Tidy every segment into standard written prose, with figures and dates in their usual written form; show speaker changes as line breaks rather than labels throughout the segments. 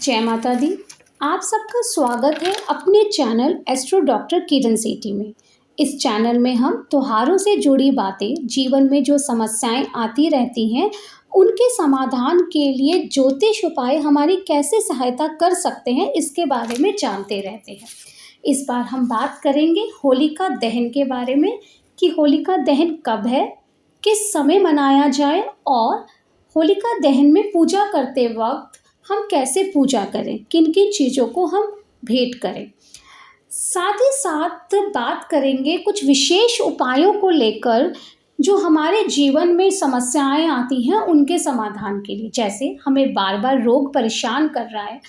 जय माता दी। आप सबका स्वागत है अपने चैनल एस्ट्रो डॉक्टर किरण सेठी में। इस चैनल में हम त्योहारों से जुड़ी बातें, जीवन में जो समस्याएं आती रहती हैं उनके समाधान के लिए ज्योतिष उपाय हमारी कैसे सहायता कर सकते हैं, इसके बारे में जानते रहते हैं। इस बार हम बात करेंगे होलिका दहन के बारे में कि होलिका दहन कब है, किस समय मनाया जाए और होलिका दहन में पूजा करते वक्त हम कैसे पूजा करें, किन किन चीज़ों को हम भेंट करें। साथ ही साथ बात करेंगे कुछ विशेष उपायों को लेकर जो हमारे जीवन में समस्याएं आती हैं उनके समाधान के लिए। जैसे हमें बार बार रोग परेशान कर रहा है,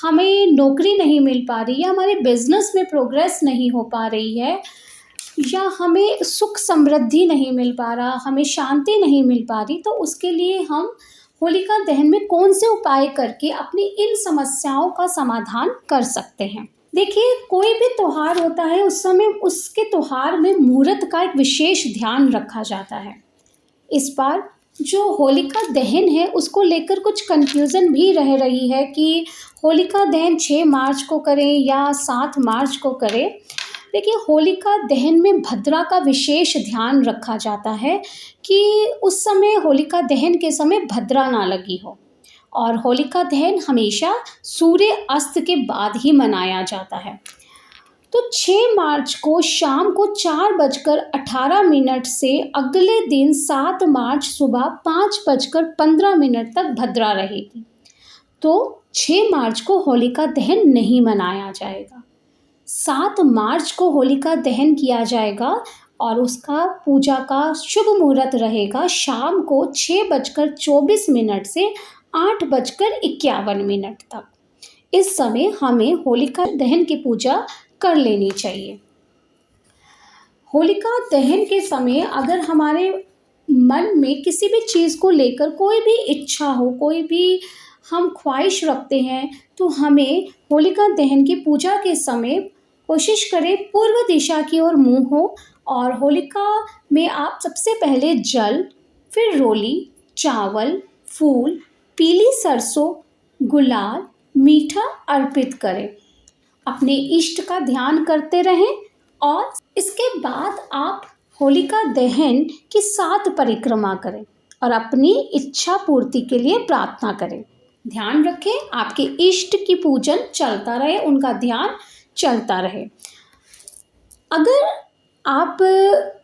हमें नौकरी नहीं मिल पा रही है, हमारे बिजनेस में प्रोग्रेस नहीं हो पा रही है, या हमें सुख समृद्धि नहीं मिल पा रहा, हमें शांति नहीं मिल पा रही, तो उसके लिए हम होलिका दहन में कौन से उपाय करके अपनी इन समस्याओं का समाधान कर सकते हैं। देखिए, कोई भी त्योहार होता है उस समय उसके त्योहार में मुहूर्त का एक विशेष ध्यान रखा जाता है। इस बार जो होलिका दहन है उसको लेकर कुछ कंफ्यूजन भी रह रही है कि होलिका दहन 6 मार्च को करें या 7 मार्च को करें। देखिए, होलिका दहन में भद्रा का विशेष ध्यान रखा जाता है कि उस समय होलिका दहन के समय भद्रा ना लगी हो, और होलिका दहन हमेशा सूर्य अस्त के बाद ही मनाया जाता है। तो 6 मार्च को शाम को 4:18 से अगले दिन 7 मार्च सुबह 5:15 तक भद्रा रहेगी। तो 6 मार्च को होलिका दहन नहीं मनाया जाएगा। 7 मार्च को होलिका दहन किया जाएगा और उसका पूजा का शुभ मुहूर्त रहेगा शाम को 6:24 से 8:51 तक। इस समय हमें होलिका दहन की पूजा कर लेनी चाहिए। होलिका दहन के समय अगर हमारे मन में किसी भी चीज़ को लेकर कोई भी इच्छा हो, कोई भी हम ख्वाहिश रखते हैं, तो हमें होलिका दहन की पूजा के समय कोशिश करें पूर्व दिशा की ओर मुँह हो, और होलिका में आप सबसे पहले जल, फिर रोली, चावल, फूल, पीली सरसों, गुलाल, मीठा अर्पित करें। अपने इष्ट का ध्यान करते रहें और इसके बाद आप होलिका दहन की 7 परिक्रमा करें और अपनी इच्छा पूर्ति के लिए प्रार्थना करें। ध्यान रखें आपके इष्ट की पूजन चलता रहे, उनका ध्यान चलता रहे। अगर आप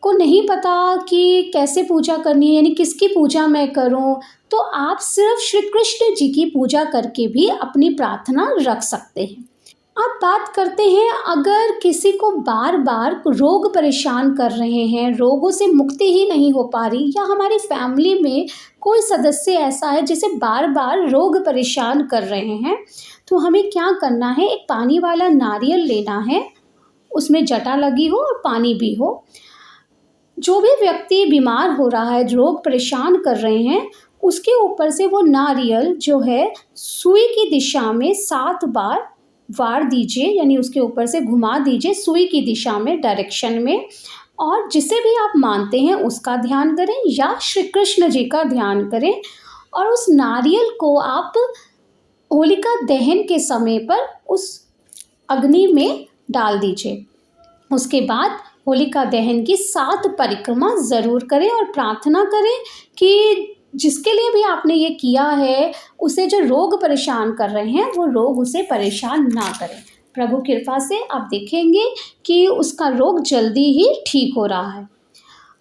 को नहीं पता कि कैसे पूजा करनी है, यानी किसकी पूजा मैं करूं, तो आप सिर्फ श्री कृष्ण जी की पूजा करके भी अपनी प्रार्थना रख सकते हैं। अब बात करते हैं, अगर किसी को बार बार रोग परेशान कर रहे हैं, रोगों से मुक्ति ही नहीं हो पा रही, या हमारी फैमिली में कोई सदस्य ऐसा है जिसे बार बार रोग परेशान कर रहे हैं, तो हमें क्या करना है, एक पानी वाला नारियल लेना है, उसमें जटा लगी हो और पानी भी हो। जो भी व्यक्ति बीमार हो रहा है, रोग परेशान कर रहे हैं, उसके ऊपर से वो नारियल जो है सुई की दिशा में 7 बार वार दीजिए, यानी उसके ऊपर से घुमा दीजिए सुई की दिशा में, डायरेक्शन में। और जिसे भी आप मानते हैं उसका ध्यान करें या श्री कृष्ण जी का ध्यान करें, और उस नारियल को आप होलिका दहन के समय पर उस अग्नि में डाल दीजिए। उसके बाद होलिका दहन की 7 परिक्रमा ज़रूर करें और प्रार्थना करें कि जिसके लिए भी आपने ये किया है, उसे जो रोग परेशान कर रहे हैं वो रोग उसे परेशान ना करें। प्रभु कृपा से आप देखेंगे कि उसका रोग जल्दी ही ठीक हो रहा है।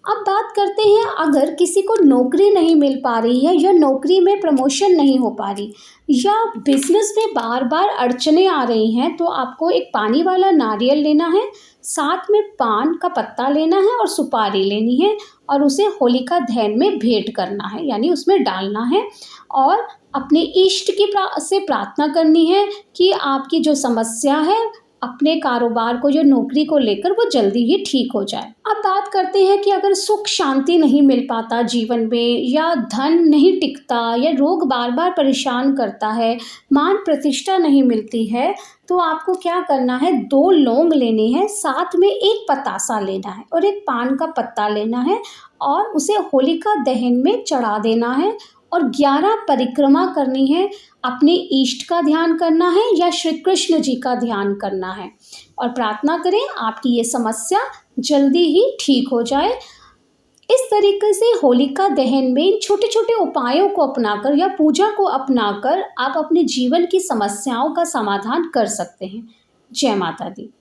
अब बात करते हैं, अगर किसी को नौकरी नहीं मिल पा रही है, या नौकरी में प्रमोशन नहीं हो पा रही, या बिजनेस में बार बार अड़चने आ रही हैं, तो आपको एक पानी वाला नारियल लेना है, साथ में पान का पत्ता लेना है और सुपारी लेनी है, और उसे होलिका दहन में भेंट करना है, यानी उसमें डालना है, और अपने इष्ट की से प्रार्थना करनी है कि आपकी जो समस्या है अपने कारोबार को, जो नौकरी को लेकर, वो जल्दी ही ठीक हो जाए। अब बात करते हैं कि अगर सुख शांति नहीं मिल पाता जीवन में, या धन नहीं टिकता, या रोग बार बार परेशान करता है, मान प्रतिष्ठा नहीं मिलती है, तो आपको क्या करना है, 2 लौंग लेने हैं, साथ में एक पतासा लेना है और एक पान का पत्ता लेना है, और उसे होलिका दहन में चढ़ा देना है और 11 परिक्रमा करनी है, अपने इष्ट का ध्यान करना है या श्री कृष्ण जी का ध्यान करना है और प्रार्थना करें आपकी ये समस्या जल्दी ही ठीक हो जाए। इस तरीके से होलिका दहन में इन छोटे-छोटे उपायों को अपनाकर या पूजा को अपनाकर आप अपने जीवन की समस्याओं का समाधान कर सकते हैं। जय माता दी।